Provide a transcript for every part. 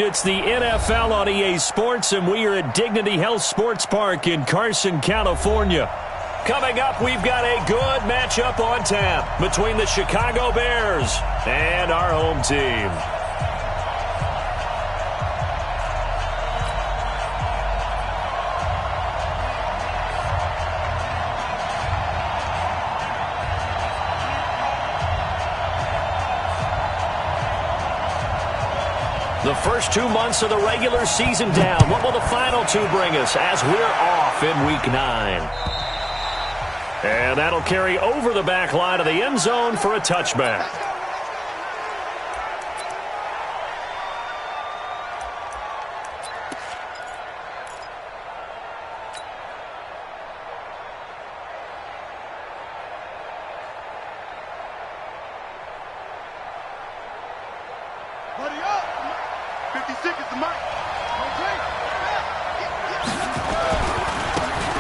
It's the NFL on EA Sports, and we are at Dignity Health Sports Park in Carson, California. Coming up, we've got a good matchup on tap between the Chicago Bears and our home team. The first 2 months of the regular season down. What will the final two bring us as we're off in Week 9? And that'll carry over the back line of the end zone for a touchback.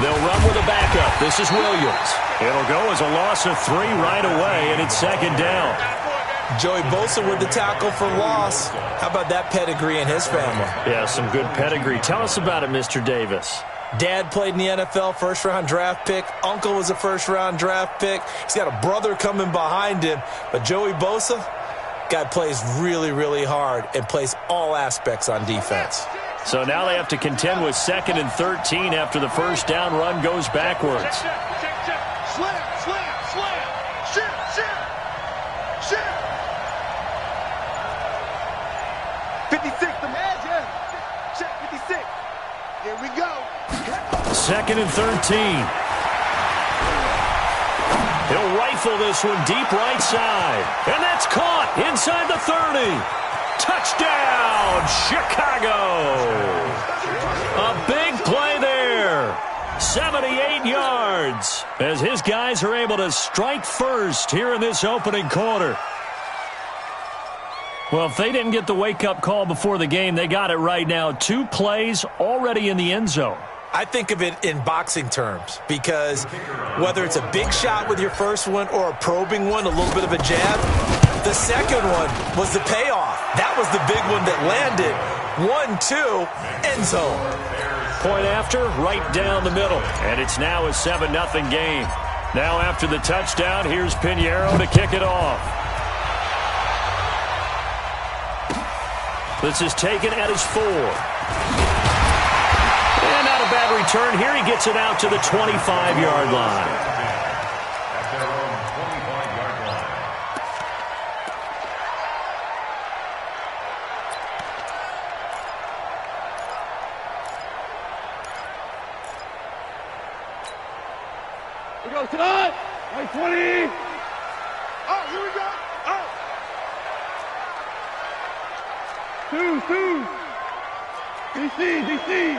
They'll run with a backup. This is Williams. It'll go as a loss of 3 right away, and it's second down. Joey Bosa with the tackle for loss. How about that pedigree in his family? Yeah, some good pedigree. Tell us about it, Mr. Davis. Dad played in the NFL, first-round draft pick. Uncle was a first-round draft pick. He's got a brother coming behind him. But Joey Bosa, guy plays really, really hard and plays all aspects on defense. So now they have to contend with 2nd and 13 after the first down run goes backwards. Slam, slam, slam. Shit. 56, the magic. Check 56. Here we go. 2nd and 13. He'll rifle this one deep right side. And that's caught inside the 30. Touchdown, Chicago! A big play there. 78 yards as his guys are able to strike first here in this opening quarter. Well, if they didn't get the wake-up call before the game, they got it right now. 2 plays already in the end zone. I think of it in boxing terms because whether it's a big shot with your first one or a probing one, a little bit of a jab, the second one was the payoff. That was the big one that landed. 1-2, end zone. Point after, right down the middle. And it's now a 7-0 game. Now after the touchdown, here's Pinheiro to kick it off. This is taken at his 4. And not a bad return here. He gets it out to the 25-yard line. We go tonight. Right 20. Oh, here we go. Oh. 2. DC.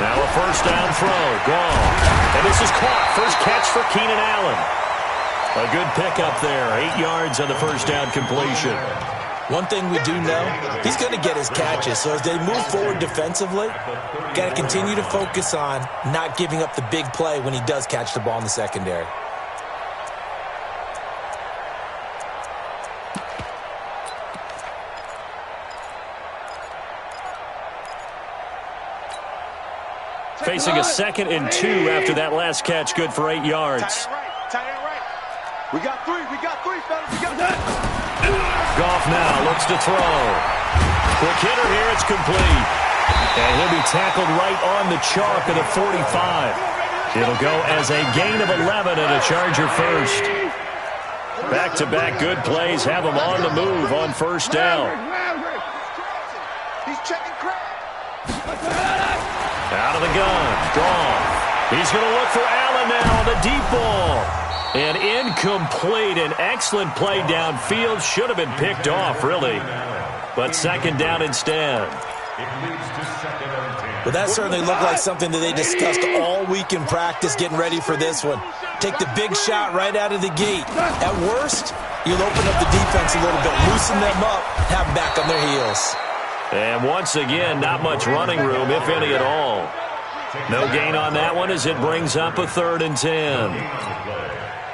Now a first down throw. Gone. And this is caught. First catch for Keenan Allen. A good pickup there. 8 yards on the first down completion. One thing we do know, he's going to get his catches. So as they move forward defensively, got to continue to focus on not giving up the big play when he does catch the ball in the secondary. Facing a 2nd and 2 after that last catch. Good for 8 yards. Tight end right. We got 3, fellas. We got that. Goff now looks to throw. Quick hitter here. It's complete. And he'll be tackled right on the chalk of the 45. It'll go as a gain of 11 and a Charger first. Back-to-back good plays have him on the move on first down. He's checking crap. Out of the gun. Goff. He's going to look for Allen now on the deep ball. And incomplete. An excellent play downfield. Should have been picked off, really. But second down instead. Well, that certainly looked like something that they discussed all week in practice getting ready for this one. Take the big shot right out of the gate. At worst, you'll open up the defense a little bit, loosen them up, have them back on their heels. And once again, not much running room, if any at all. No gain on that one as it brings up a 3rd and 10.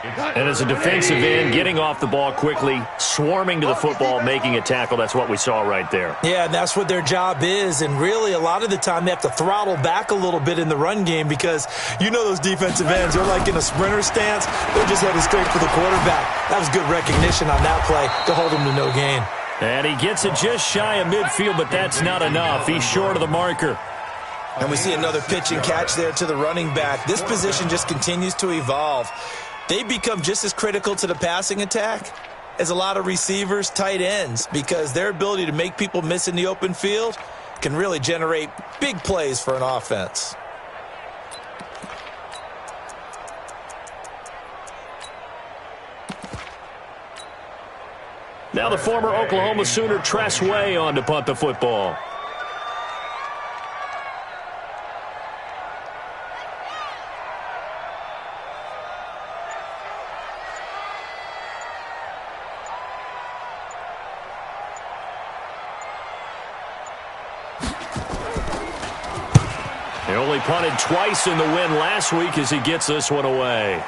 And as a defensive end, getting off the ball quickly, swarming to the football, making a tackle, that's what we saw right there. Yeah, and that's what their job is. And really, a lot of the time, they have to throttle back a little bit in the run game because you know those defensive ends, they're like in a sprinter stance. They're just headed straight for the quarterback. That was good recognition on that play to hold him to no gain. And he gets it just shy of midfield, but that's not enough. He's short of the marker. And we see another pitch and catch there to the running back. This position just continues to evolve. They become just as critical to the passing attack as a lot of receivers, tight ends, because their ability to make people miss in the open field can really generate big plays for an offense. Now the former Oklahoma Sooner Tress Way on to punt the football. He only punted twice in the win last week as he gets this one away.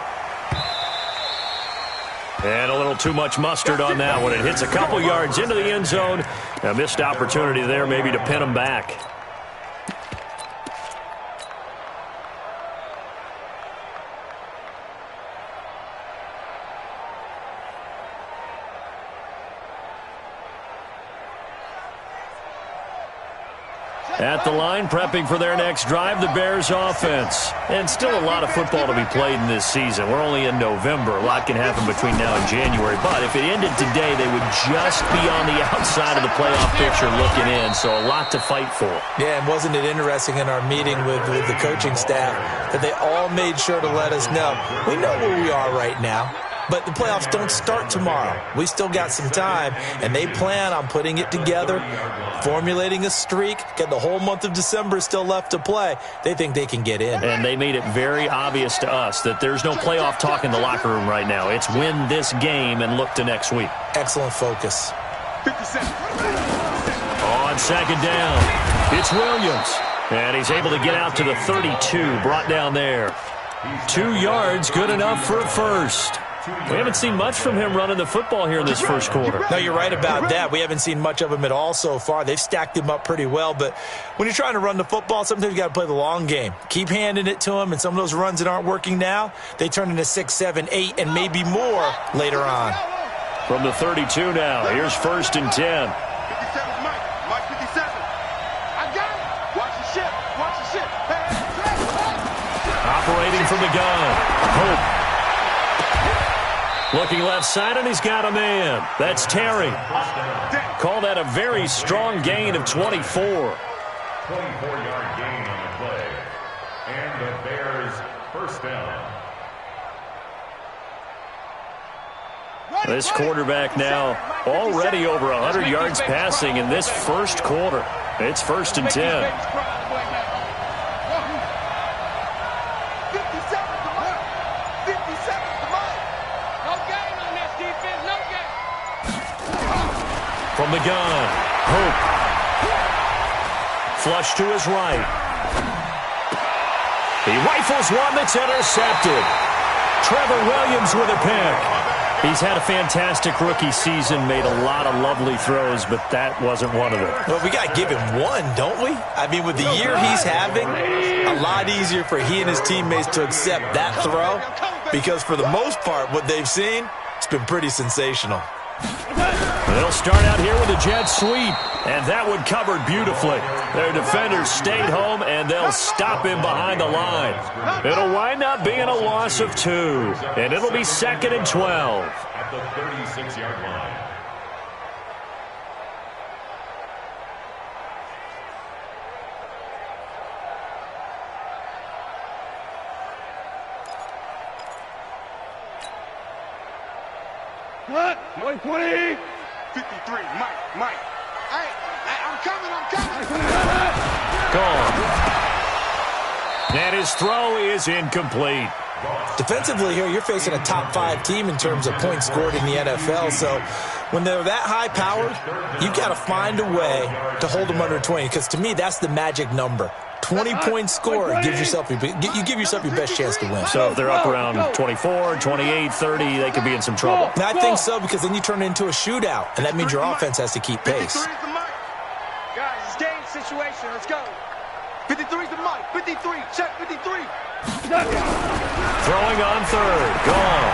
And a little too much mustard on that one. It hits a couple yards into the end zone. A missed opportunity there maybe to pin him back. At the line, prepping for their next drive, the Bears offense. And still a lot of football to be played in this season. We're only in November. A lot can happen between now and January. But if it ended today, they would just be on the outside of the playoff picture looking in. So a lot to fight for. Yeah, and wasn't it interesting in our meeting with the coaching staff that they all made sure to let us know, we know where we are right now. But the playoffs don't start tomorrow. We still got some time, and they plan on putting it together, formulating a streak, get the whole month of December still left to play. They think they can get in. And they made it very obvious to us that there's no playoff talk in the locker room right now. It's win this game and look to next week. Excellent focus. 57. On second down, it's Williams. And he's able to get out to the 32, brought down there. 2 yards, good enough for a first. We haven't seen much from him running the football here in this first quarter. No, you're right about that. We haven't seen much of him at all so far. They've stacked him up pretty well, but when you're trying to run the football, sometimes you got to play the long game. Keep handing it to him, and some of those runs that aren't working now, they turn into 6, 7, 8, and maybe more later on. From the 32 now, here's 1st and 10. 57 Mike. Mike 57. I got it. Watch the ship. Watch the ship. Operating from the gun. Hope. Looking left side, and he's got a man. That's Terry. Call that a very strong gain of 24. 24-yard gain on the play. And the Bears first down. This quarterback now already over 100 yards passing in this first quarter. It's 1st and 10. From the gun, Hope. Flush to his right. He rifles one that's intercepted. Trevor Williams with a pick. He's had a fantastic rookie season, made a lot of lovely throws, but that wasn't one of them. Well, we got to give him one, don't we? I mean, with the year he's having, a lot easier for he and his teammates to accept that throw because for the most part, what they've seen, it's been pretty sensational. They'll start out here with a jet sweep, and that one covered beautifully. Their defenders stayed home, and they'll stop him behind the line. It'll wind up being a loss of 2, and it'll be 2nd and 12. At the 36-yard line. What? 120. 53. Mike. Hey, I'm coming. Gone. And his throw is incomplete. Defensively here, you're facing a top 5 team in terms of points scored in the NFL. So when they're that high-powered, you've got to find a way to hold them under 20. Because to me, that's the magic number. 20-point score, you give yourself your best chance to win. So if they're up around 24, 28, 30, they could be in some trouble. And I think so, because then you turn it into a shootout, and that means your offense has to keep pace. Guys, it's game situation. Let's go. 53's the mic. 53. Check 53. Throwing on third. Gone.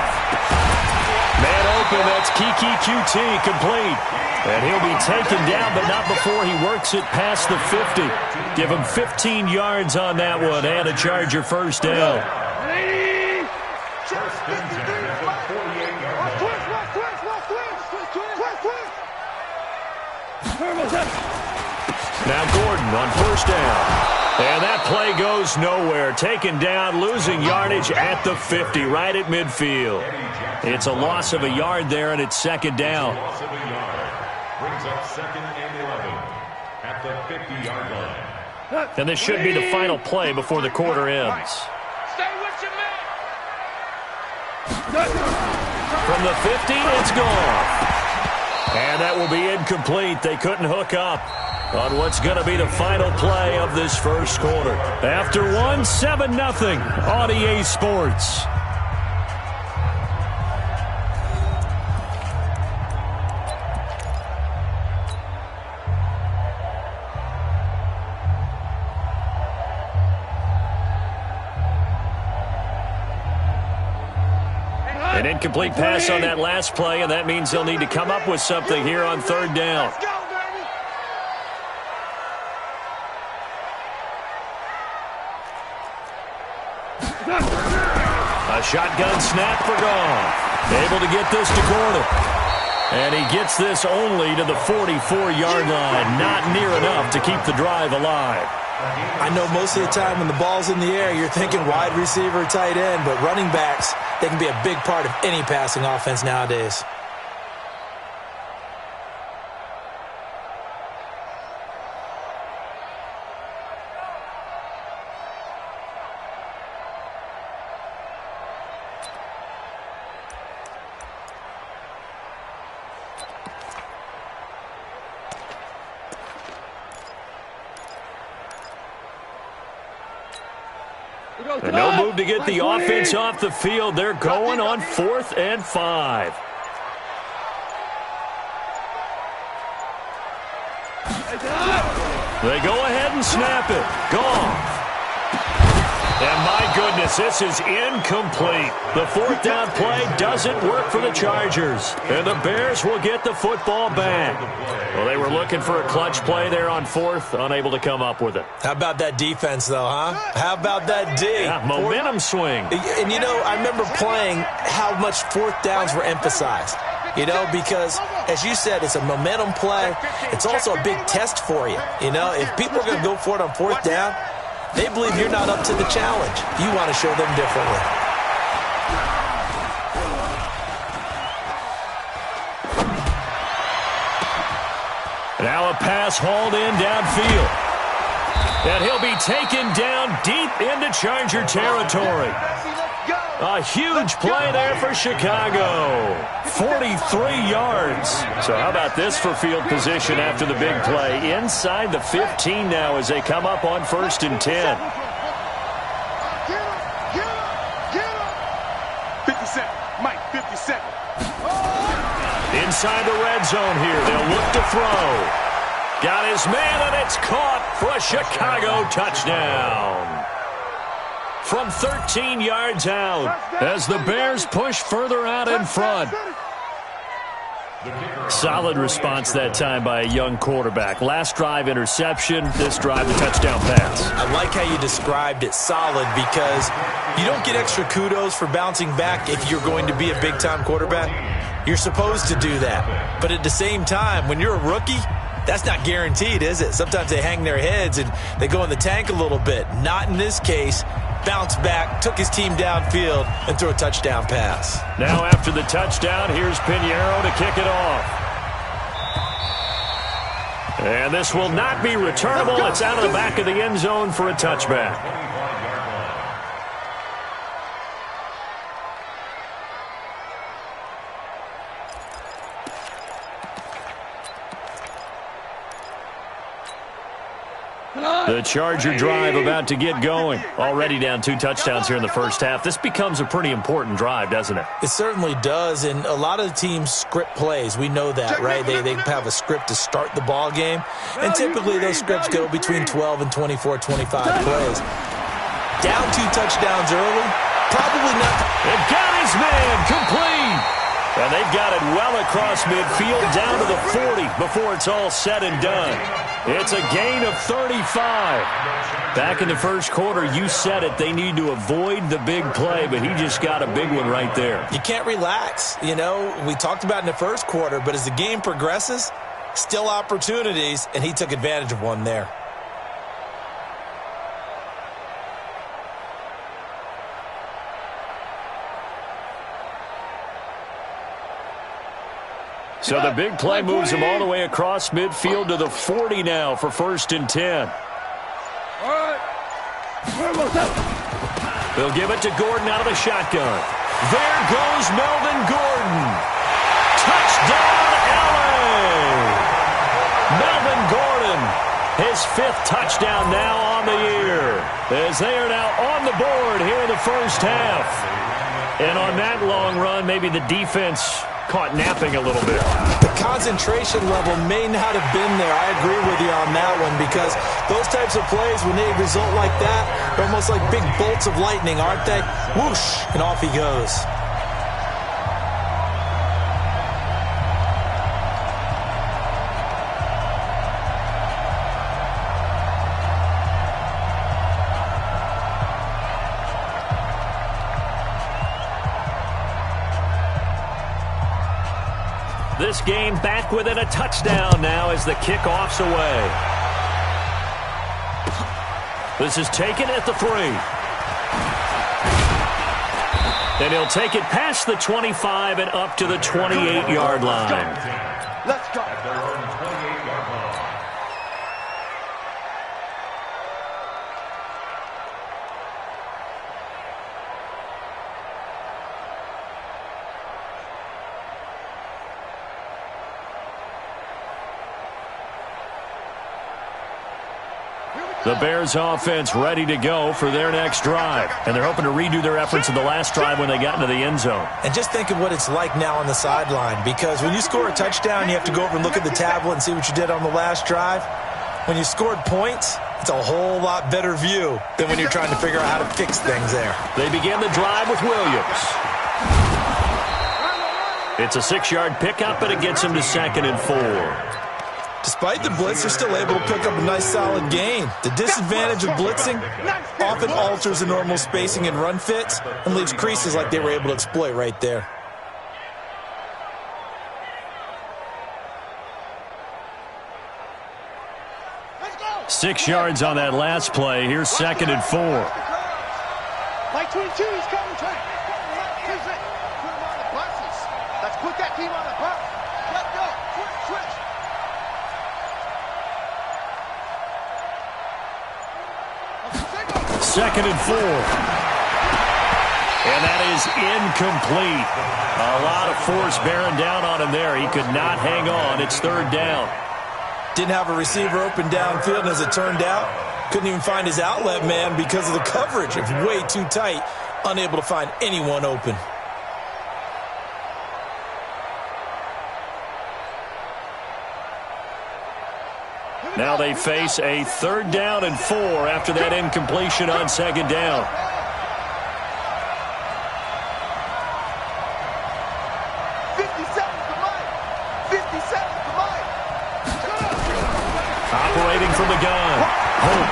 Man open. That's Kiki QT complete. And he'll be taken down, but not before he works it past the 50. Give him 15 yards on that one and a Charger first down. Now Gordon on first down. And that play goes nowhere. Taken down, losing yardage at the 50, right at midfield. It's a loss of a yard there, and it's second down. Loss of a yard. Brings up 2nd and 11 at the 50-yard line. And this should be the final play before the quarter ends. Stay with your man. From the 50, it's gone. And that will be incomplete. They couldn't hook up on what's going to be the final play of this first quarter. After one, 7-0 on EA Sports. An incomplete pass on that last play, and that means they'll need to come up with something here on third down. Let's go, baby. A shotgun snap for Goff. Able to get this to Gordon. And he gets this only to the 44-yard line. Not near enough to keep the drive alive. I know most of the time when the ball's in the air, you're thinking wide receiver, tight end, but running backs, they can be a big part of any passing offense nowadays. And no move to get the offense off the field. They're going on 4th and 5. They go ahead and snap it. Gone. And my goodness, this is incomplete. The 4th down play doesn't work for the Chargers. And the Bears will get the football back. Well, they were looking for a clutch play there on 4th, unable to come up with it. How about that defense, though, huh? How about that D? Yeah, momentum swing. And, you know, I remember playing how much 4th downs were emphasized. You know, because, as you said, it's a momentum play. It's also a big test for you. You know, if people are going to go for it on 4th down, they believe you're not up to the challenge. You want to show them differently. Now a pass hauled in downfield. And he'll be taken down deep into Charger territory. A huge play there for Chicago. 43 yards. So how about this for field position after the big play? Inside the 15 now as they come up on 1st and 10. 57. Mike, 57. Inside the red zone here. They'll look to throw. Got his man, and it's caught for a Chicago touchdown. From 13 yards out as the Bears push further out in front. Solid response that time by a young quarterback. Last drive interception, this drive the touchdown pass. I like how you described it, solid, because you don't get extra kudos for bouncing back if you're going to be a big-time quarterback. You're supposed to do that. But at the same time, when you're a rookie, that's not guaranteed, is it? Sometimes they hang their heads and they go in the tank a little bit. Not in this case. Bounced back, took his team downfield, and threw a touchdown pass. Now after the touchdown, here's Pinheiro to kick it off. And this will not be returnable. It's out of the back of the end zone for a touchback. The Charger drive about to get going. Already down 2 touchdowns here in the first half. This becomes a pretty important drive, doesn't it? It certainly does, and a lot of the teams script plays. We know that, right? They have a script to start the ball game, and typically those scripts go between 12 and 24, 25 plays. Down 2 touchdowns early, probably not. They've got his man complete. And they've got it well across midfield down to the 40 before it's all said and done. It's a gain of 35. Back in the first quarter, you said it, they need to avoid the big play, but he just got a big one right there. You can't relax. You know, we talked about in the first quarter, but as the game progresses, still opportunities, and he took advantage of one there. So the big play moves him all the way across midfield to the 40 now for 1st and 10. They'll give it to Gordon out of the shotgun. There goes Melvin Gordon. Touchdown, LA! Melvin Gordon, his 5th touchdown now on the year, as they are now on the board here in the first half. And on that long run, maybe the defense caught napping a little bit. The concentration level may not have been there. I agree with you on that one, because those types of plays, when they result like that, they're almost like big bolts of lightning, aren't they? Whoosh, and off he goes. This game back within a touchdown now as the kickoff's away. This is taken at the 3. And he'll take it past the 25 and up to the 28-yard line. Let's go. At their own 28-yard line. The Bears offense ready to go for their next drive. And they're hoping to redo their efforts in the last drive when they got into the end zone. And just think of what it's like now on the sideline, because when you score a touchdown, you have to go over and look at the tablet and see what you did on the last drive. When you scored points, it's a whole lot better view than when you're trying to figure out how to fix things there. They begin the drive with Williams. It's a 6-yard pickup, and it gets him to 2nd and 4. Despite the blitz, they're still able to pick up a nice solid gain. The disadvantage of blitzing often alters the normal spacing and run fits and leaves creases like they were able to exploit right there. Let's go. 6 yards on that last play. Here's 2nd and 4. Mike 22, he's coming. Put him on the buses. Let's put that team on the bus. Let's go. Switch. 2nd and 4. And that is incomplete. A lot of force bearing down on him there. He could not hang on. It's 3rd down. Didn't have a receiver open downfield, and as it turned out, couldn't even find his outlet man because of the coverage. It's way too tight, unable to find anyone open. Now they face a 3rd down and 4 after that incompletion on 2nd down. Operating from the gun. Hope.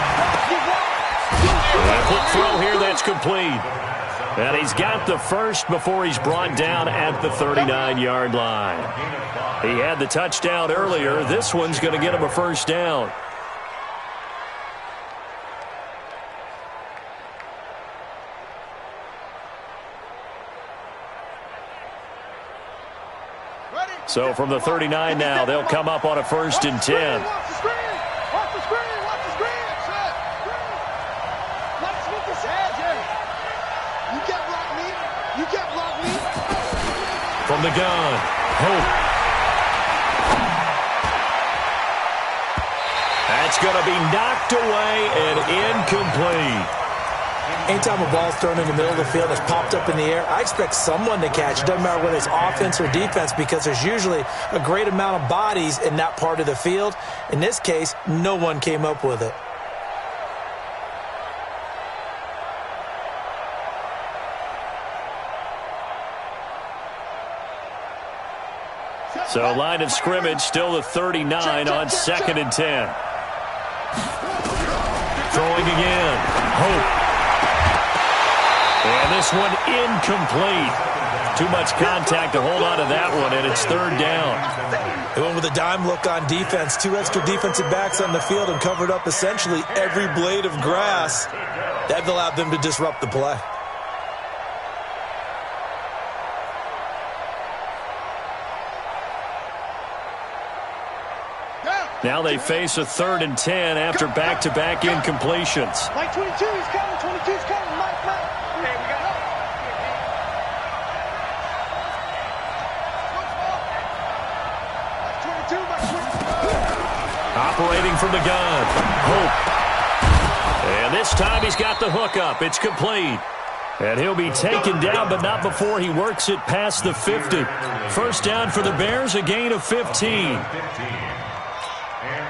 A quick throw here that's complete. And he's got the first before he's brought down at the 39-yard line. He had the touchdown earlier. This one's going to get him a 1st down. So from the 39 now, they'll come up on a 1st and 10. Watch the screen. Watch the screen. Watch the screen. Let's look this edge. You can't block me. You can't block me. From the gun, Hope. And That's going to be knocked away and incomplete. Anytime a ball's thrown in the middle of the field that's popped up in the air, I expect someone to catch. It doesn't matter whether it's offense or defense, because there's usually a great amount of bodies in that part of the field. In this case, no one came up with it. So line of scrimmage still the 39 on 2nd and 10. Throwing again. Hope. And this one incomplete. Too much contact to hold on to that one, and it's 3rd down. They went with a dime look on defense. 2 extra defensive backs on the field and covered up essentially every blade of grass. That allowed them to disrupt the play. Now they face a 3rd and 10 after back-to-back incompletions. Mike 22, he's coming. 22's coming. Mike. Hey, we got help. Mike 22, Mike 22. Operating from the gun. Hope. And this time he's got the hook up. It's complete. And he'll be taken down, but not before he works it past the 50. First down for the Bears, a gain of 15.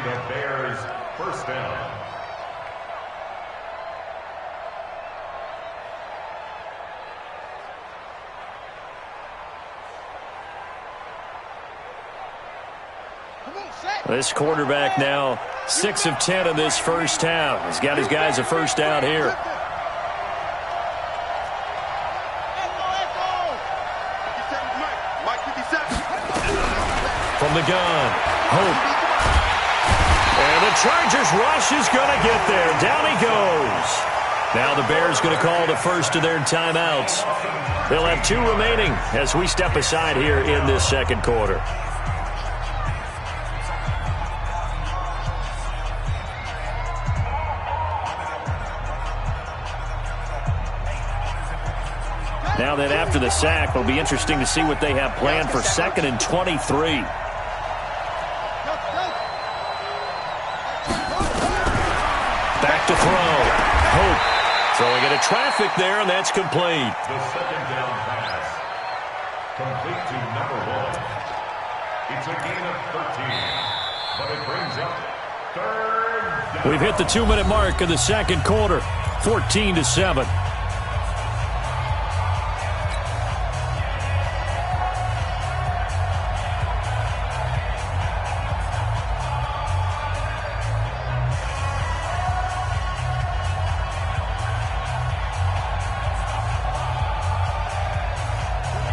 The Bears first down. This quarterback now 6 of 10 in this first half. He's got his guys a first down here. From the gun, Hope. And the Chargers rush is going to get there. Down he goes. Now the Bears going to call the first of their timeouts. They'll have 2 remaining as we step aside here in this second quarter. Now then, after the sack, it'll be interesting to see what they have planned for 2nd and 23. Back to throw. Hope throwing into traffic there, and that's complete. The 2nd down pass. Complete to number 1. It's a gain of 13. But it brings up 3rd down. We've hit the 2-minute mark of the second quarter. 14-7.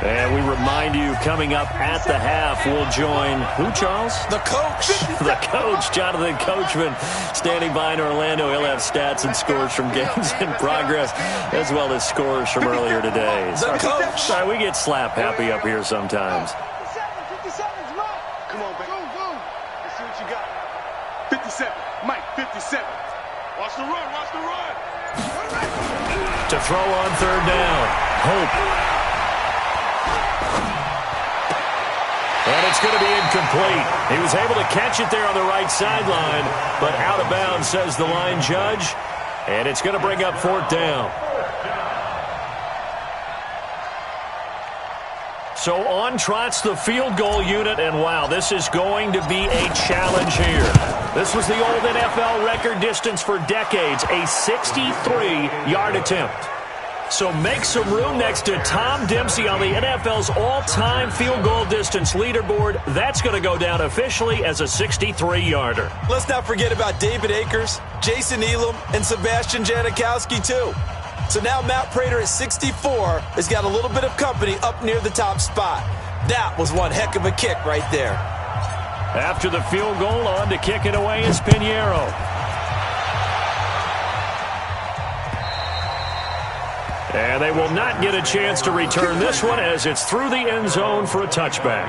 And we remind you, coming up at the half, we'll join who, Charles? The coach. The coach, Jonathan Coachman, standing by in Orlando. He'll have stats and scores from games in progress, as well as scores from earlier today. The coach. Sorry, we get slap happy up here sometimes. 57's Mike. Come on, baby. Boom. Let's see what you got. 57. Mike, 57. Watch the run. To throw on 3rd down. Hope. And it's going to be incomplete. He was able to catch it there on the right sideline, but out of bounds, says the line judge. And it's going to bring up 4th down. So on trots the field goal unit, and wow, this is going to be a challenge here. This was the old NFL record distance for decades, a 63-yard attempt. So make some room next to Tom Dempsey on the NFL's all-time field goal distance leaderboard. That's going to go down officially as a 63-yarder. Let's not forget about David Akers, Jason Elam, and Sebastian Janikowski, too. So now Matt Prater at 64 has got a little bit of company up near the top spot. That was one heck of a kick right there. After the field goal, on to kick it away is Pinheiro. And they will not get a chance to return this one as it's through the end zone for a touchback.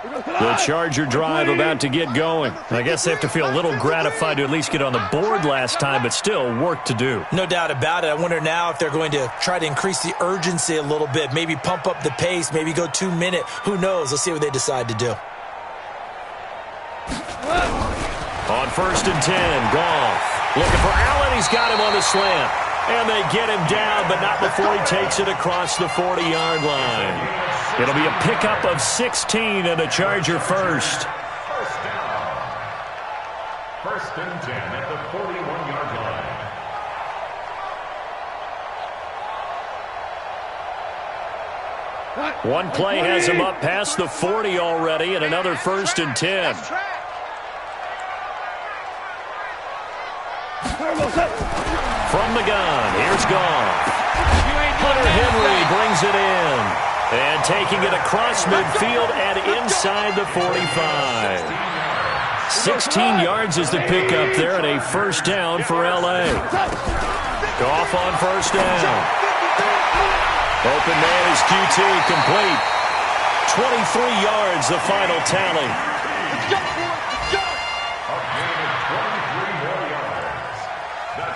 The Charger drive about to get going. I guess they have to feel a little gratified to at least get on the board last time, but still work to do. No doubt about it. I wonder now if they're going to try to increase the urgency a little bit, maybe pump up the pace, maybe go 2-minute. Who knows? Let's see what they decide to do. On 1st and 10, Goff looking for Allen. He's got him on the slant. And they get him down, but not before he takes it across the 40-yard line. It'll be a pickup of 16 and a Charger first. First down. 1st and 10 at the 41-yard line. One play has him up past the 40 already, and another 1st and 10. From the gun, here's Goff. Hunter Henry brings it in. And taking it across midfield and inside the 45. 16 yards is the pickup there, and a first down for L.A. Goff on 1st down. Open man is QT, complete. 23 yards, the final tally.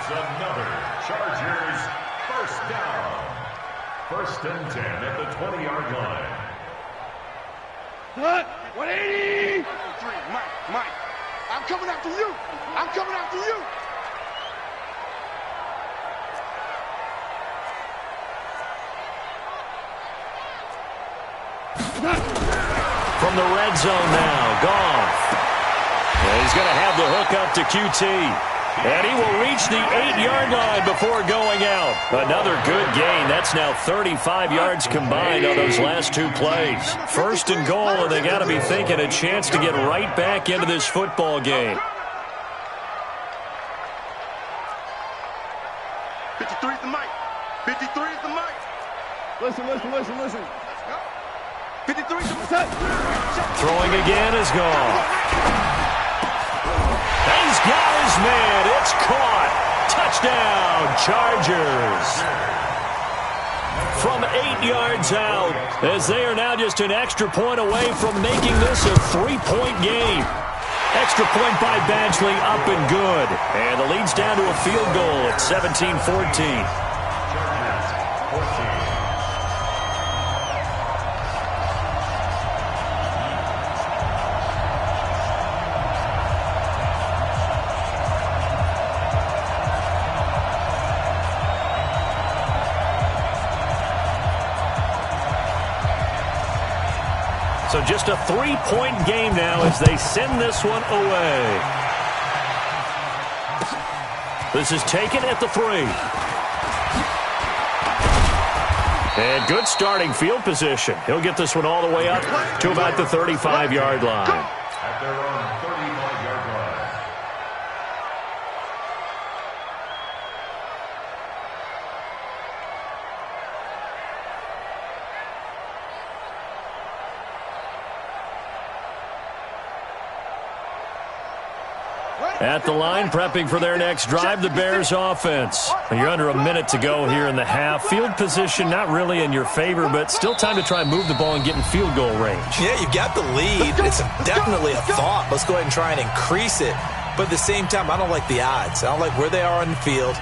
Another Chargers first down. 1st and 10 at the 20-yard line. 180! Mike, I'm coming after you. I'm coming after you. From the red zone now, Goff. And he's going to have the hook up to QT. And he will reach the 8-yard line before going out. Another good gain. That's now 35 yards combined on those last 2 plays. 1st and goal, and they got to be thinking a chance to get right back into this football game. 53 is the mic. 53 is the mic. Listen. Let's go. 53 is the mic. Throwing again is gone. He's got his man. It's caught. Touchdown, Chargers. From 8 yards out, as they are now just an extra point away from making this a 3-point game. Extra point by Badgley, up and good. And the lead's down to a field goal at 17-14. So just a 3-point game now as they send this one away. This is taken at the 3. And good starting field position. He'll get this one all the way up to about the 35-yard line. At their own 35-yard line. At the line, prepping for their next drive, the Bears offense. You're under a minute to go here in the half. Field position not really in your favor, but still time to try and move the ball and get in field goal range. Yeah, you've got the lead. It's definitely a thought. Let's go ahead and try and increase it. But at the same time, I don't like the odds. I don't like where they are on the field.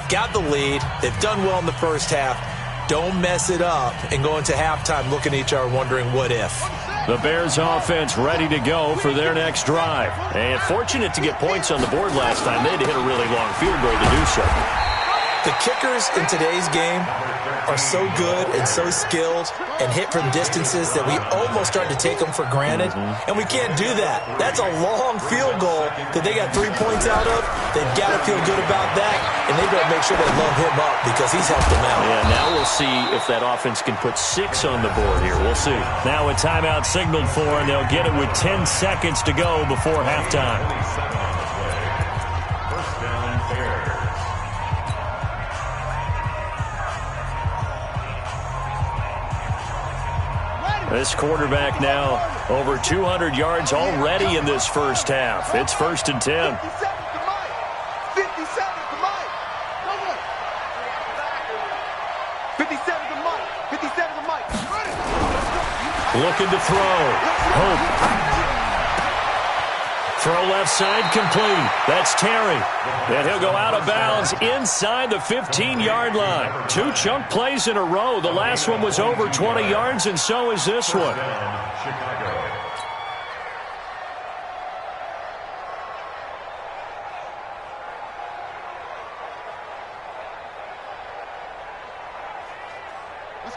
Got the lead. They've done well in the first half. Don't mess it up and go into halftime looking at each other wondering what if. The Bears offense ready to go for their next drive. And fortunate to get points on the board last time. They had to hit a really long field goal to do so. The kickers in today's game are so good and so skilled and hit from distances that we almost start to take them for granted. And we can't do that. That's a long field goal that they got 3 points out of. They've got to feel good about that, and they better make sure they load him up because he's helped them out. Yeah, now we'll see if that offense can put 6 on the board here. We'll see. Now a timeout signaled for, and they'll get it with 10 seconds to go before halftime. First down, Bears. This quarterback now over 200 yards already in this first half. It's 1st and 10. 57 to Mike. Looking to throw. Hope. Throw left side complete. That's Terry. And he'll go out of bounds inside the 15-yard line. 2 chunk plays in a row. The last one was over 20 yards, and so is this one.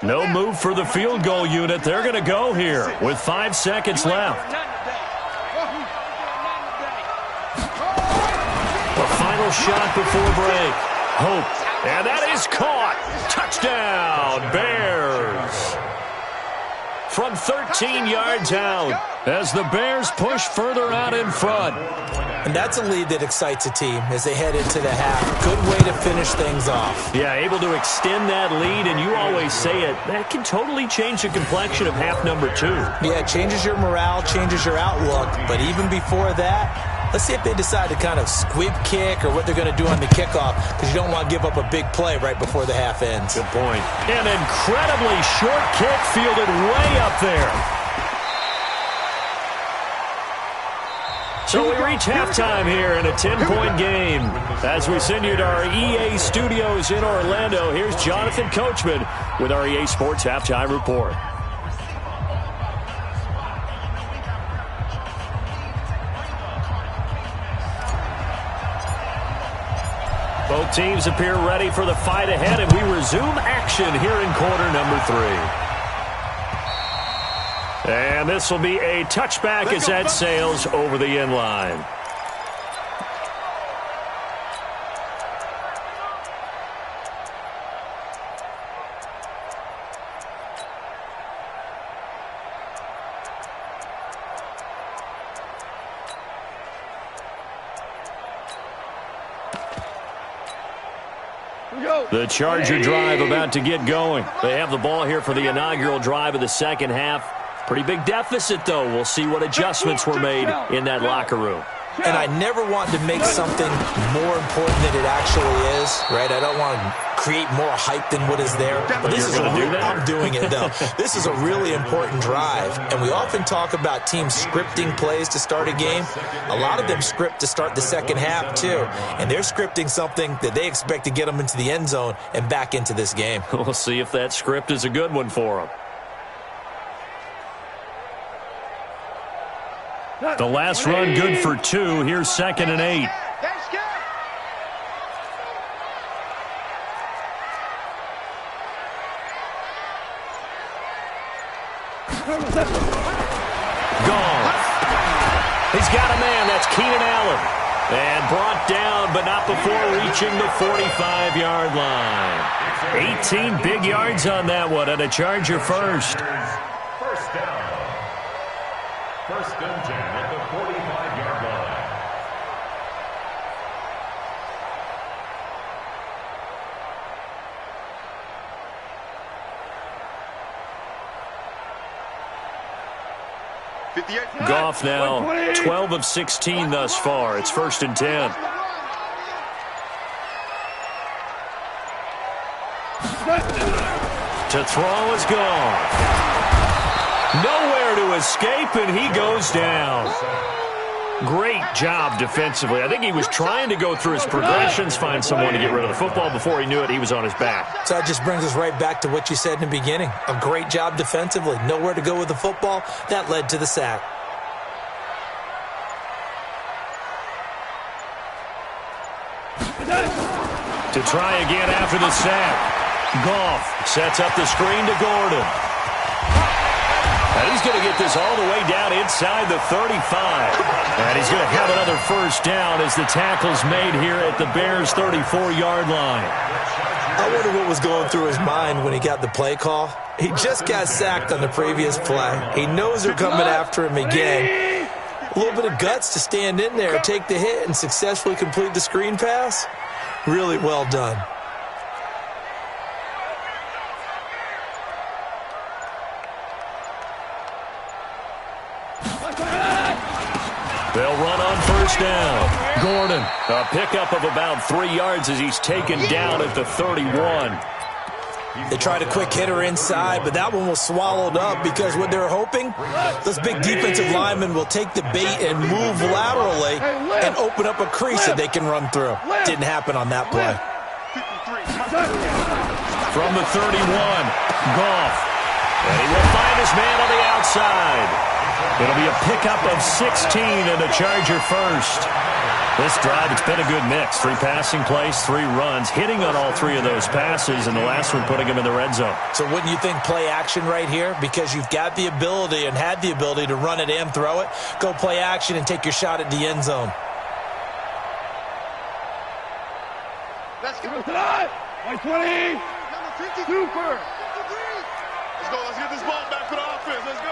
No move for the field goal unit. They're going to go here with 5 seconds left. The final shot before break. Hope. And that is caught. Touchdown, Bears. From 13 yards out as the Bears push further out in front. And that's a lead that excites a team as they head into the half. Good way to finish things off. Yeah, able to extend that lead, and you always say it, that can totally change the complexion of half number 2. Yeah, it changes your morale, changes your outlook. But even before that, let's see if they decide to kind of squib kick or what they're going to do on the kickoff, because you don't want to give up a big play right before the half ends. Good point. An incredibly short kick fielded way up there. So we reach halftime here in a 10-point game. As we send you to our EA studios in Orlando, here's Jonathan Coachman with our EA Sports Halftime Report. Both teams appear ready for the fight ahead, and we resume action here in quarter number 3. And this will be a touchback as that sails over the end line. The Charger drive about to get going. They have the ball here for the inaugural drive of the second half. Pretty big deficit, though. We'll see what adjustments were made in that locker room. And I never want to make something more important than it actually is, right? I don't want to create more hype than what is there. But this is I'm doing it, though. This is a really important drive. And we often talk about teams scripting plays to start a game. A lot of them script to start the second half, too. And they're scripting something that they expect to get them into the end zone and back into this game. We'll see if that script is a good one for them. The last run good for 2. Here's 2nd and 8. Gone. He's got a man. That's Keenan Allen. And brought down, but not before reaching the 45-yard line. 18 big yards on that one, and a Charger first. First down. First and 10 at the 45-yard line. Goff now 12 of 16 thus far. It's 1st and 10. To throw is gone. Nowhere to escape, and he goes down. Great job defensively. I think he was trying to go through his progressions, find someone to get rid of the football. Before he knew it, he was on his back. So that just brings us right back to what you said in the beginning. A great job defensively. Nowhere to go with the football. That led to the sack. To try again after the sack. Goff sets up the screen to Gordon. And he's going to get this all the way down inside the 35. And he's going to have another first down as the tackle's made here at the Bears' 34-yard line. I wonder what was going through his mind when he got the play call. He just got sacked on the previous play. He knows they're coming after him again. A little bit of guts to stand in there, take the hit, and successfully complete the screen pass. Really well done. They'll run on first down. Gordon, a pickup of about 3 yards as he's taken down at the 31. They tried a quick hitter inside, but that one was swallowed up because what they're hoping, those big defensive linemen will take the bait and move laterally and open up a crease that they can run through. Didn't happen on that play. From the 31, Goff. And he will find his man on the outside. It'll be a pickup of 16 and a Charger first. This drive, it's been a good mix. 3 passing plays, 3 runs, hitting on all 3 of those passes, and the last one putting him in the red zone. So wouldn't you think play action right here? Because you've got the ability and had the ability to run it and throw it. Go play action and take your shot at the end zone. Let's go. 120. Number 52 first. 53. Let's go. Let's get this ball back for the offense. Let's go.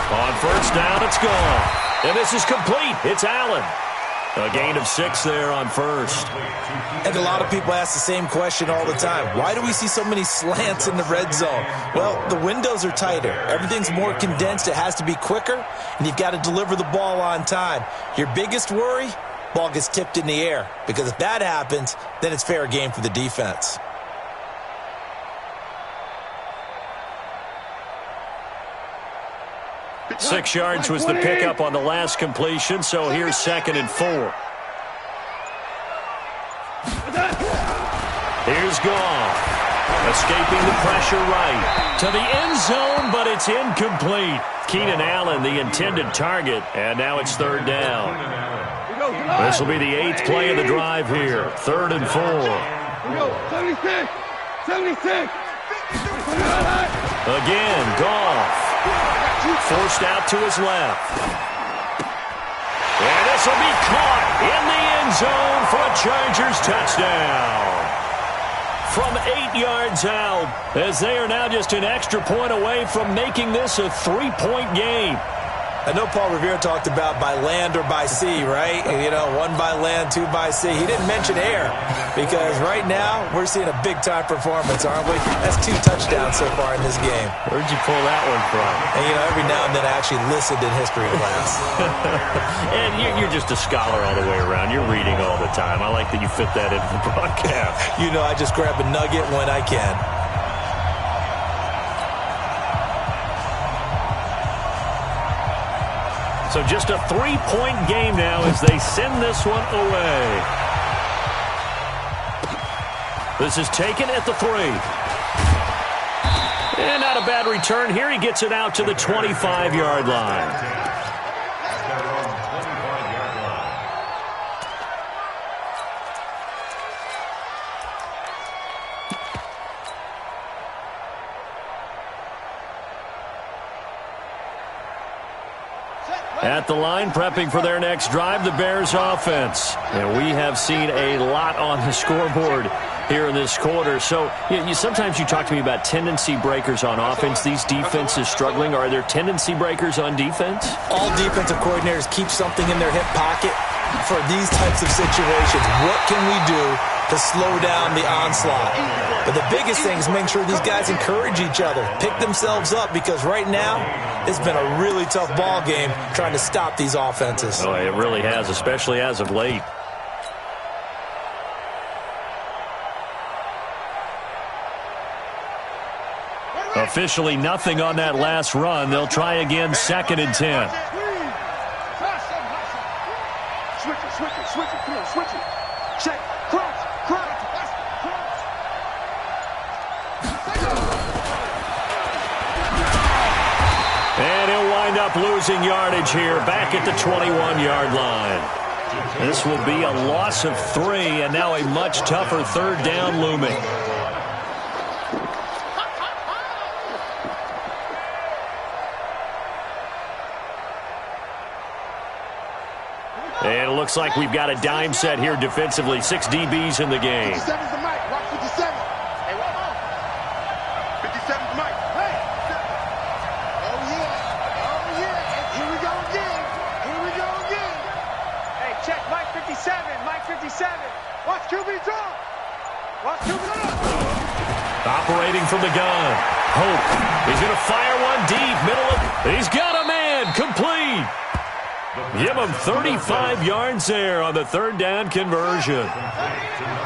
On first down, it's gone. And this is complete. It's Allen. A gain of 6 there on first. And a lot of people ask the same question all the time. Why do we see so many slants in the red zone? Well, the windows are tighter. Everything's more condensed. It has to be quicker, and you've got to deliver the ball on time. Your biggest worry? Ball gets tipped in the air. Because if that happens, then it's fair game for the defense. Six yards was the pickup on the last completion, so here's 2nd and 4. Here's Goff. Escaping the pressure right to the end zone, but it's incomplete. Keenan Allen, the intended target, and now it's 3rd down. This will be the 8th play of the drive here. 3rd and 4. 76. 76. Again, Goff. Forced out to his left. And this will be caught in the end zone for a Chargers touchdown. From 8 yards out, as they are now just an extra point away from making this a 3-point game. I know Paul Revere talked about by land or by sea, right? You know, 1 by land, 2 by sea. He didn't mention air because right now we're seeing a big-time performance, aren't we? That's 2 touchdowns so far in this game. Where'd you pull that one from? And, you know, every now and then I actually listened in history class. And you're just a scholar all the way around. You're reading all the time. I like that you fit that into the broadcast. You know, I just grab a nugget when I can. So just a 3-point game now as they send this one away. This is taken at the 3. And not a bad return here. He gets it out to the 25-yard line. At the line, prepping for their next drive, the Bears offense. And we have seen a lot on the scoreboard here in this quarter. So sometimes you talk to me about tendency breakers on offense. These defenses struggling. Are there tendency breakers on defense? All defensive coordinators keep something in their hip pocket for these types of situations. What can we do to slow down the onslaught? But the biggest thing is making sure these guys encourage each other, pick themselves up, because right now it's been a really tough ball game trying to stop these offenses. Oh, it really has, especially as of late. Officially nothing on that last run. They'll try again, 2nd and 10. Switch it, come on, switch it. Check, cross. And he'll wind up losing yardage here, back at the 21-yard line. This will be a loss of 3, and now a much tougher 3rd down looming. And it looks like we've got a dime set here defensively. 6 DBs in the game. 57's the mic. Watch 57. Hey, one more. 57's the mic. Hey. Oh, yeah. Here we go again. Hey, check Mike 57. Mike 57. Watch QB draw. Operating from the gun. Hope. He's going to fire one deep. He's got a man. Complete. Give him 35 yards there on the third down conversion.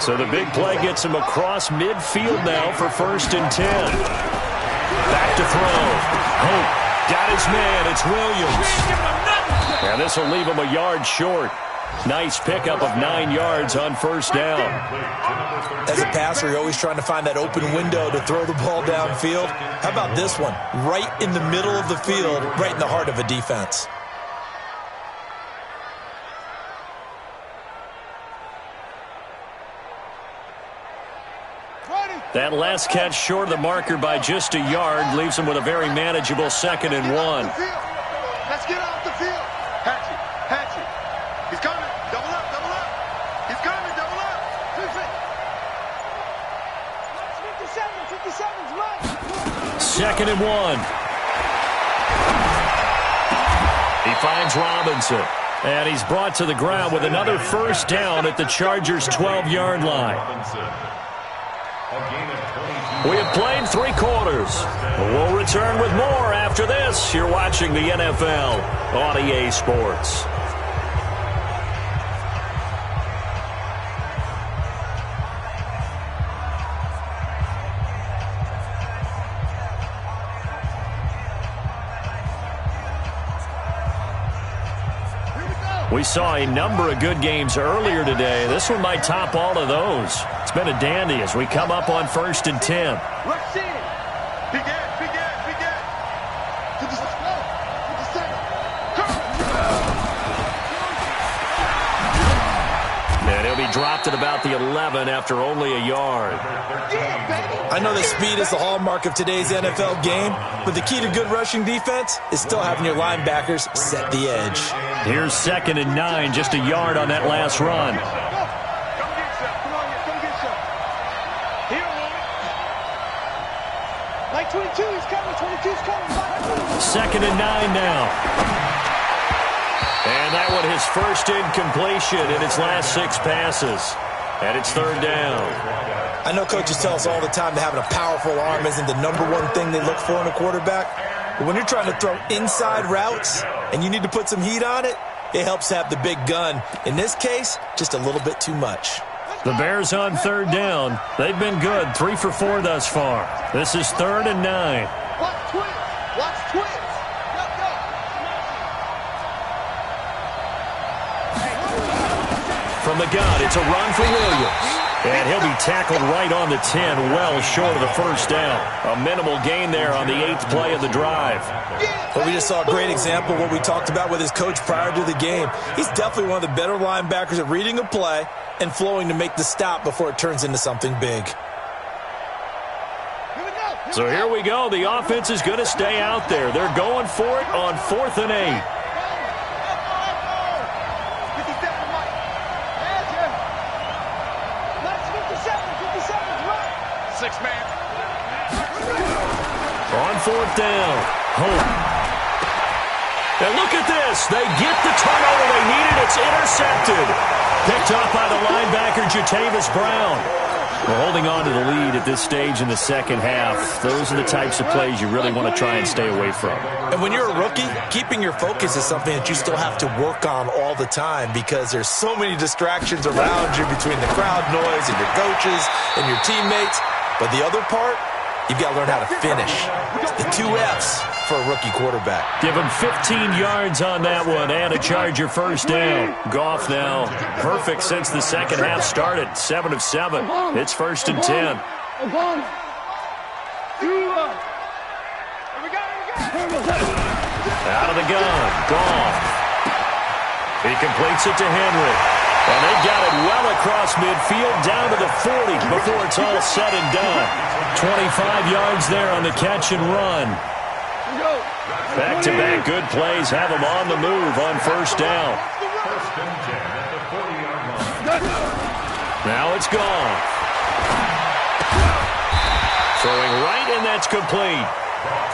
So the big play gets him across midfield now for 1st and 10. Back to throw. Hope got his man. It's Williams. And this will leave him a yard short. Nice pickup of 9 yards on 1st down. As a passer, you're always trying to find that open window to throw the ball downfield. How about this one? Right in the middle of the field, right in the heart of a defense. That last catch short of the marker by just a yard leaves him with a very manageable 2nd and 1. Let's get off the field. Hatchet. He's coming. Double up. He's coming. Double up. 57's right. 2nd and 1. He finds Robinson. And he's brought to the ground with another 1st down at the Chargers' 12-yard line. We have played 3 quarters. We'll return with more after this. You're watching the NFL on EA Sports. We saw a number of good games earlier today. This one might top all of those. It's been a dandy as we come up on 1st and 10. Rush in. Big ass. To the second. And he'll be dropped at about the 11 after only a yard. I know that speed is the hallmark of today's NFL game, but the key to good rushing defense is still having your linebackers set the edge. Here's 2nd and 9, just a yard on that last run. Come get some. Here, like 22, he's coming. 22's coming. 2nd and 9 now. And that one his first incompletion in its last 6 passes. And it's 3rd down. I know coaches tell us all the time that having a powerful arm isn't the #1 thing they look for in a quarterback. But when you're trying to throw inside routes and you need to put some heat on it, it helps to have the big gun. In this case, just a little bit too much. The Bears on 3rd down. They've been good, 3 for 4 thus far. This is 3rd and 9. Watch twins. From the gun, it's a run for Williams. And he'll be tackled right on the 10, well short of the 1st down. A minimal gain there on the 8th play of the drive. But we just saw a great example of what we talked about with his coach prior to the game. He's definitely one of the better linebackers at reading a play and flowing to make the stop before it turns into something big. So here we go. The offense is going to stay out there. They're going for it on 4th and 8. On 4th down, Hope. And look at this. They get the turnover they needed. It's intercepted. Picked up by the linebacker, Jatavis Brown. We're holding on to the lead at this stage in the 2nd half. Those are the types of plays you really want to try and stay away from. And when you're a rookie, keeping your focus is something that you still have to work on all the time because there's so many distractions around you between the crowd noise and your coaches and your teammates. But the other part, you've got to learn how to finish. The 2 F's for a rookie quarterback. Give him 15 yards on that one and a Charger 1st down. Goff now perfect since the 2nd half started. 7 of 7. It's 1st and 10. Out of the gun. Goff. He completes it to Henry. And they got it well across midfield, down to the 40 before it's all said and done. 25 yards there on the catch and run. Back-to-back good plays have him on the move on 1st down. Now it's gone. Throwing right, and that's complete.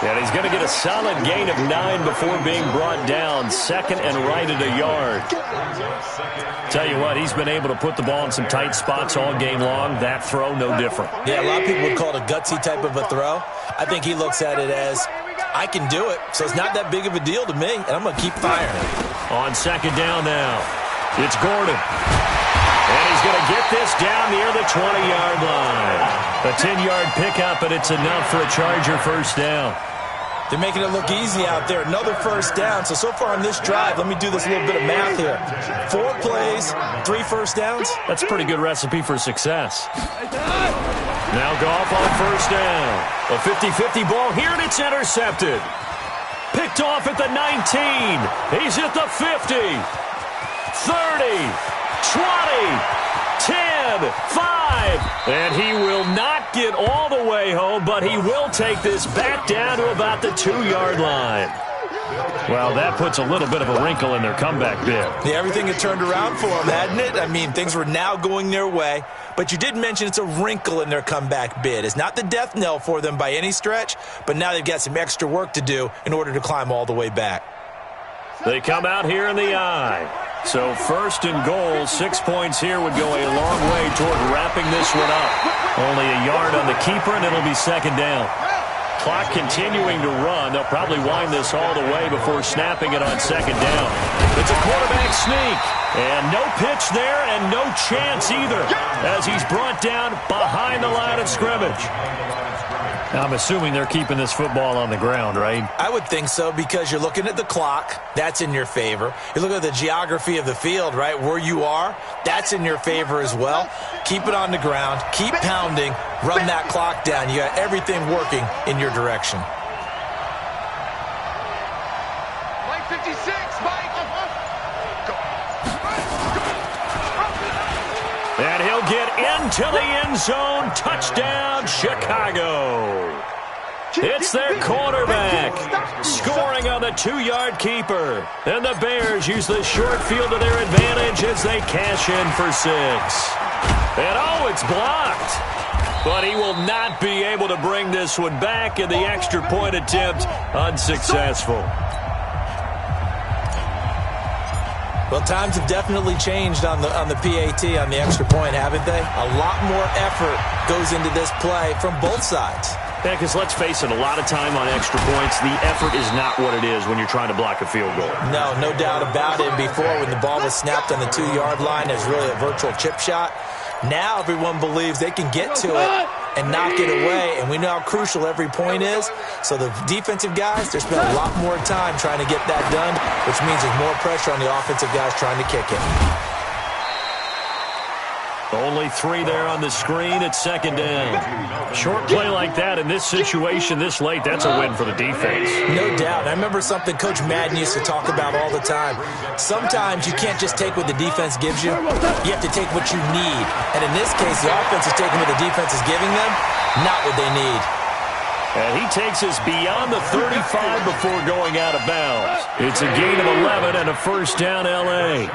And he's going to get a solid gain of 9 before being brought down. 2nd and right at a yard. Tell you what, he's been able to put the ball in some tight spots all game long. That throw, no different. Yeah, a lot of people would call it a gutsy type of a throw. I think he looks at it as, I can do it, so it's not that big of a deal to me, and I'm going to keep firing. On second down now, it's Gordon. And he's going to get this down near the 20-yard line. A 10-yard pickup, and it's enough for a Charger first down. They're making it look easy out there. Another first down. So far on this drive, let me do this little bit of math here. 4 plays, 3 first downs. That's a pretty good recipe for success. Now Goff on first down. A 50-50 ball here, and it's intercepted. Picked off at the 19. He's at the 50. 30. 20. 10, 5, and he will not get all the way home, but he will take this back down to about the 2-yard line. Well, that puts a little bit of a wrinkle in their comeback bid. Yeah, everything had turned around for them, hadn't it? I mean, things were now going their way, but you did mention it's a wrinkle in their comeback bid. It's not the death knell for them by any stretch, but now they've got some extra work to do in order to climb all the way back. They come out here in the I. So first and goal, 6 points here would go a long way toward wrapping this one up. Only a yard on the keeper, and it'll be second down. Clock continuing to run. They'll probably wind this all the way before snapping it on second down. It's a quarterback sneak. And no pitch there and no chance either as he's brought down behind the line of scrimmage. I'm assuming they're keeping this football on the ground, right? I would think so, because you're looking at the clock. That's in your favor. You look at the geography of the field, right, where you are. That's in your favor as well. Keep it on the ground. Keep pounding. Run that clock down. You got everything working in your direction. Mike 56, Mike. And he'll get into the end zone. Touchdown, Chicago. It's their quarterback scoring on the 2-yard keeper. And the Bears use the short field to their advantage as they cash in for 6. And oh, it's blocked. But he will not be able to bring this one back, and the extra point attempt unsuccessful. Well, times have definitely changed on the PAT, on the extra point, haven't they? A lot more effort goes into this play from both sides. Yeah, because let's face it, a lot of time on extra points, the effort is not what it is when you're trying to block a field goal. No doubt about it. Before, when the ball was snapped on the 2-yard line, it's really a virtual chip shot. Now everyone believes they can get to it and knock it away, and we know how crucial every point is. So the defensive guys, they're spending a lot more time trying to get that done, which means there's more pressure on the offensive guys trying to kick it. Only 3 there on the screen at second down. Short play like that in this situation this late, that's a win for the defense. No doubt. And I remember something Coach Madden used to talk about all the time. Sometimes you can't just take what the defense gives you. You have to take what you need. And in this case, the offense is taking what the defense is giving them, not what they need. And he takes us beyond the 35 before going out of bounds. It's a gain of 11 and a first down L.A.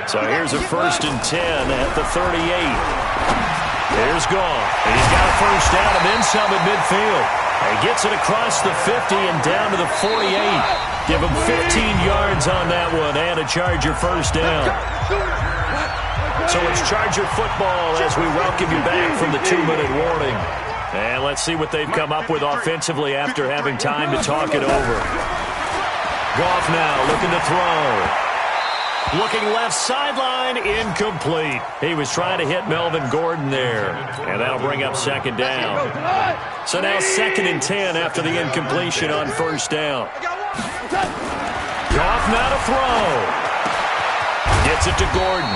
So here's a 1st and 10 at the 38. There's Goff. And he's got a first down and then some at midfield. And he gets it across the 50 and down to the 48. Give him 15 yards on that one and a Charger first down. So it's Charger football as we welcome you back from the 2-minute warning. And let's see what they've come up with offensively after having time to talk it over. Goff now looking to throw. Looking left sideline, incomplete. He was trying to hit Melvin Gordon there. And that'll bring up second down. So now 2nd and 10 after the incompletion on first down. Goff now to throw. Gets it to Gordon.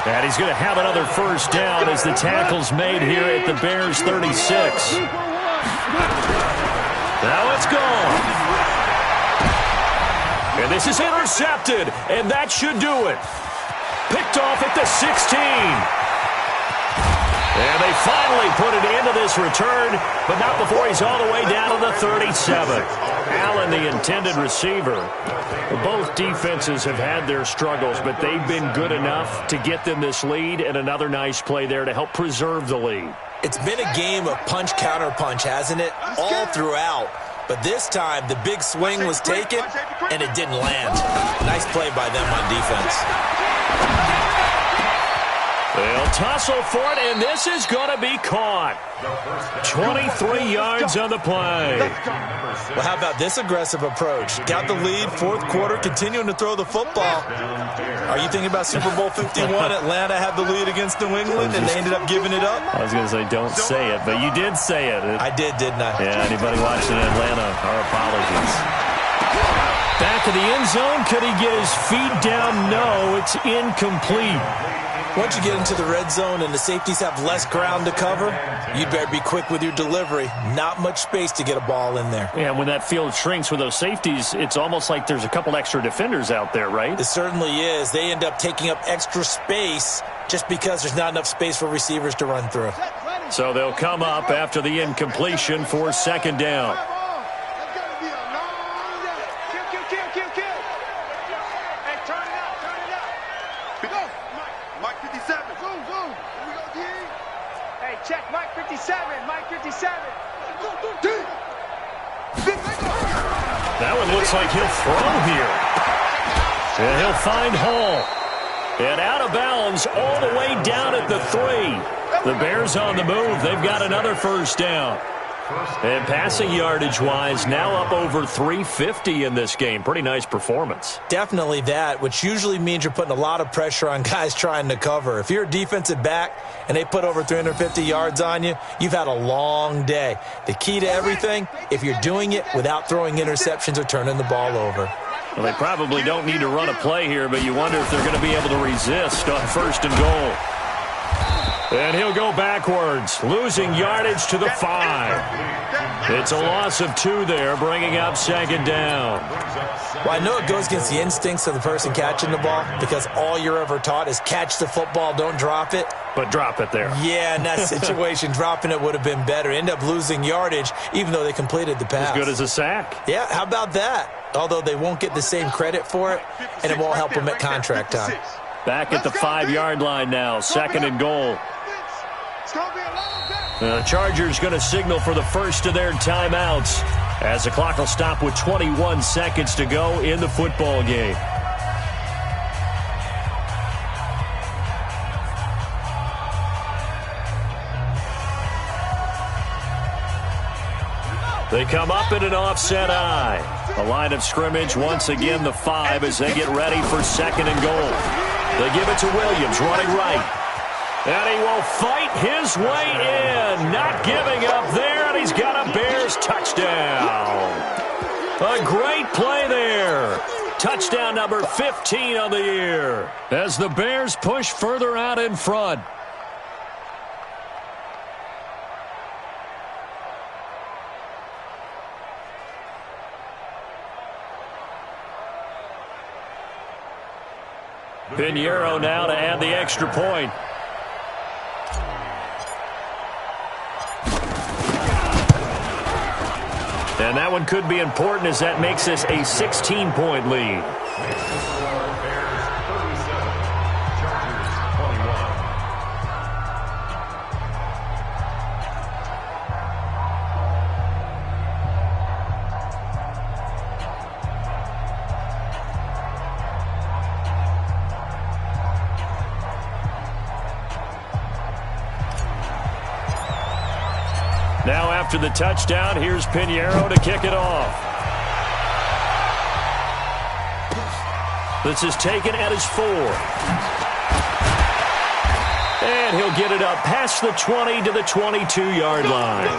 And he's going to have another first down as the tackle's made here at the Bears 36. Now it's gone. And this is intercepted, and that should do it. Picked off at the 16. And they finally put it into this return, but not before he's all the way down to the 37. Allen, the intended receiver. Both defenses have had their struggles, but they've been good enough to get them this lead, and another nice play there to help preserve the lead. It's been a game of punch-counter-punch, hasn't it? All throughout. But this time, the big swing was taken, and it didn't land. Nice play by them on defense. They'll tussle for it, and this is going to be caught. 23 yards on the play. Well, how about this aggressive approach? Got the lead, fourth quarter, continuing to throw the football. Are you thinking about Super Bowl 51? Atlanta had the lead against New England, and they ended up giving it up? I was going to say, don't say it, but you did say it. I did, didn't I? Yeah, anybody watching Atlanta, our apologies. Back of the end zone. Could he get his feet down? No, it's incomplete. Once you get into the red zone and the safeties have less ground to cover, you'd better be quick with your delivery. Not much space to get a ball in there. Yeah, when that field shrinks with those safeties, it's almost like there's a couple extra defenders out there, right? It certainly is. They end up taking up extra space just because there's not enough space for receivers to run through. So they'll come up after the incompletion for second down. Check, Mike 57, Mike 57. That one looks like he'll throw here. And he'll find Hall. And out of bounds all the way down at the 3. The Bears on the move. They've got another first down. And passing yardage-wise, now up over 350 in this game. Pretty nice performance. Definitely that, which usually means you're putting a lot of pressure on guys trying to cover. If you're a defensive back and they put over 350 yards on you, you've had a long day. The key to everything, if you're doing it without throwing interceptions or turning the ball over. Well, they probably don't need to run a play here, but you wonder if they're going to be able to resist on first and goal. And he'll go backwards, losing yardage to the 5. It's a loss of 2 there, bringing up second down. Well, I know it goes against the instincts of the person catching the ball because all you're ever taught is catch the football, don't drop it. But drop it there. Yeah, in that situation, dropping it would have been better. End up losing yardage, even though they completed the pass. As good as a sack. Yeah, how about that? Although they won't get the same credit for it, and it won't help them at contract time. Back at the 5-yard line now, second and goal. The Chargers going to signal for the first of their timeouts as the clock will stop with 21 seconds to go in the football game. They come up in an offset eye. The line of scrimmage, once again, the 5 as they get ready for second and goal. They give it to Williams, running right. And he will fight his way in. Not giving up there, and he's got a Bears touchdown. A great play there. Touchdown number 15 on the year as the Bears push further out in front. Pinheiro now to add the extra point. And that one could be important as that makes this a 16-point lead. Now after the touchdown, here's Pinheiro to kick it off. This is taken at his 4. And he'll get it up past the 20 to the 22-yard line.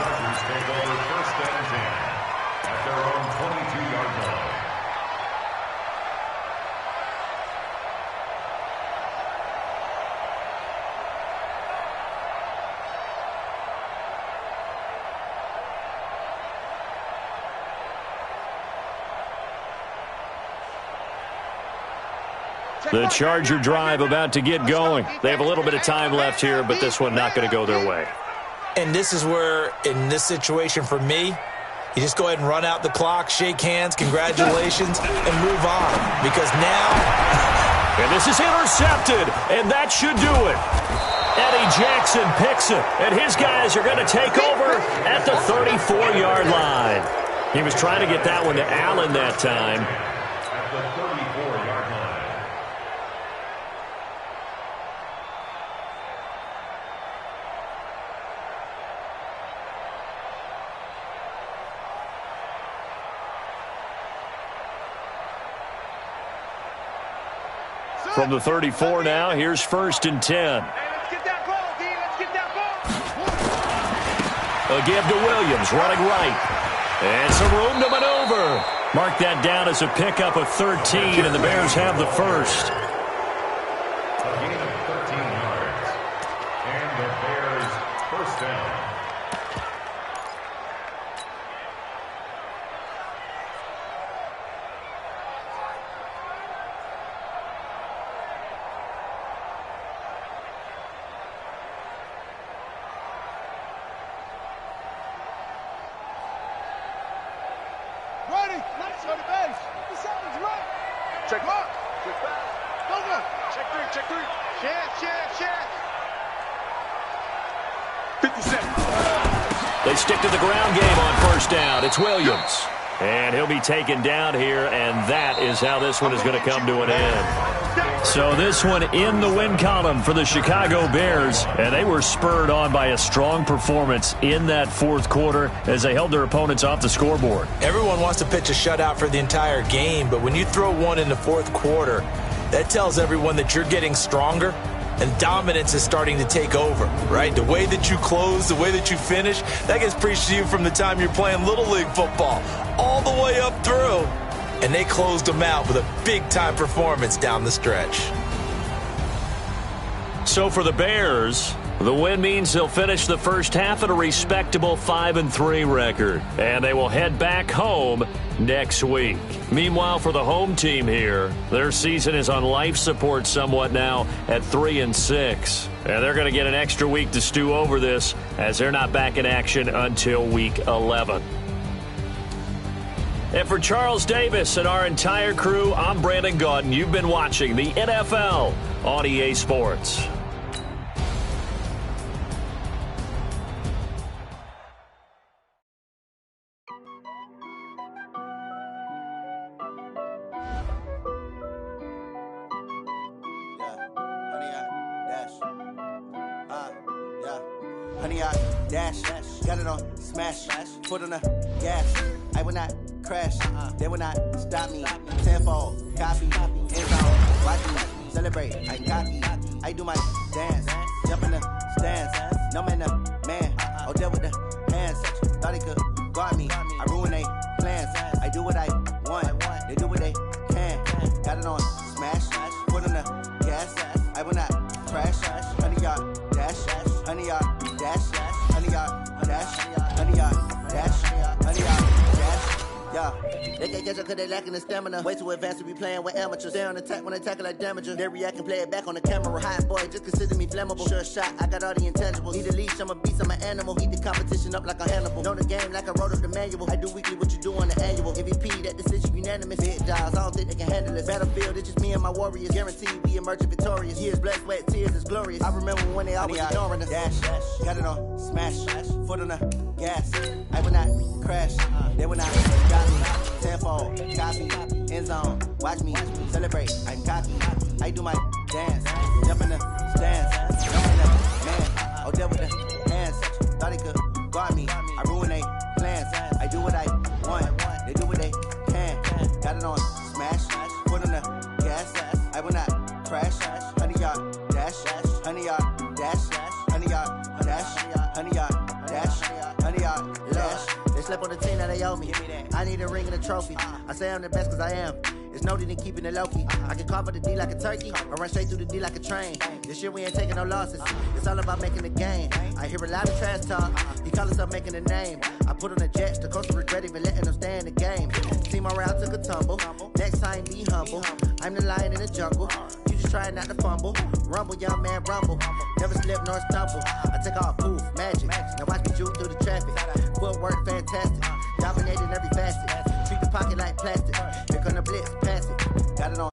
The Charger drive about to get going. They have a little bit of time left here, but this one not going to go their way. And this is where, in this situation for me, you just go ahead and run out the clock, shake hands, congratulations, and move on. Because now... And this is intercepted, and that should do it. Eddie Jackson picks it, and his guys are going to take over at the 34-yard line. He was trying to get that one to Allen that time. At the 34-yard line. From the 34 now, here's 1st and 10. Hey, let's get that ball, D. Let's get that ball. A give to Williams, running right. And some room to maneuver. Mark that down as a pickup of 13, and the Bears have the first. A gain of 13 yards. And the Bears first down. Ready. Let's go to base. The sound's right. Check mark. Check back. Go. Check three. Share. 57. They stick to the ground game on 1st down. It's Williams. And he'll be taken down here, and that is how this one is going to come to an end. So this one in the win column for the Chicago Bears, and they were spurred on by a strong performance in that 4th quarter as they held their opponents off the scoreboard. Everyone wants to pitch a shutout for the entire game, but when you throw one in the 4th quarter, that tells everyone that you're getting stronger and dominance is starting to take over, right? The way that you close, the way that you finish, that gets preached to you from the time you're playing Little League football all the way up through. And they closed them out with a big-time performance down the stretch. So for the Bears, the win means they'll finish the first half at a respectable 5-3 record, and they will head back home next week. Meanwhile, for the home team here, their season is on life support somewhat now at 3-6, and they're going to get an extra week to stew over this as they're not back in action until week 11. And for Charles Davis and our entire crew, I'm Brandon Gaudin. You've been watching the NFL on EA Sports. Honey, I dash, got it on smash, foot on the gas. I will not crash, they will not stop me. Tenfold, copy, end zone, watch me celebrate. I cocky, I do my dance, jump in the stands. No man, man, oh there with the hands. Thought he could guard me, I ruin they plans. I do what I want, they do what they can. Got it on smash, foot on the gas. I will not crash, honey, y'all dash, honey, y'all dash, honey, y'all dash, honey, y'all dash, honey, y'all dash. Yeah, they can't catch up cause they lacking the stamina. Way too advanced to be playing with amateurs. Stay on attack when they tackle like damager. They react and play it back on the camera. Hot boy, just consider me flammable. Sure shot, I got all the intangibles. Need a leash, I'm a beast, I'm an animal. Eat the competition up like a Hannibal. Know the game like I wrote up the manual. I do weekly what you do on the annual. MVP, that decision unanimous. Big jobs, I don't think they can handle this. Battlefield, it's just me and my warriors. Guaranteed we emerging victorious. Years, blood, sweat, tears, is glorious. I remember when they always ignoring us. Dash, got it on smash, foot on the gas. I will not crash, they will not stop me. Tenfold, copy, end zone, watch me celebrate. I'm cocky, I do my dance, jump in the stands, jump in the man, oh there with the hands. Thought he could guard me, I ruin they plans. I do what I want, they do what they can. Got it on smash, foot on the gas. I will not crash, honey y'all dash, honey y'all dash, honey y'all dash, honey y'all dash, honey y'all dash. They slept on the team that they owe me. I need a ring and a trophy. I say I'm the best cause I am. It's noted in keeping it low-key. I can carve up the D like a turkey or run straight through the D like a train. This year we ain't taking no losses. It's all about making the game. I hear a lot of trash talk. He call himself making a name. I put on the Jets. The coach regret even letting them stay in the game. Team morale took a tumble. Next time be humble. I'm the lion in the jungle. You just try not to fumble. Rumble, young man, rumble. Never slip nor stumble. I take off, poof, magic. Now watch me juke through the traffic. Footwork fantastic. Dominating every facet. Treat the pocket like plastic. Here come the blitz, pass it. Got it on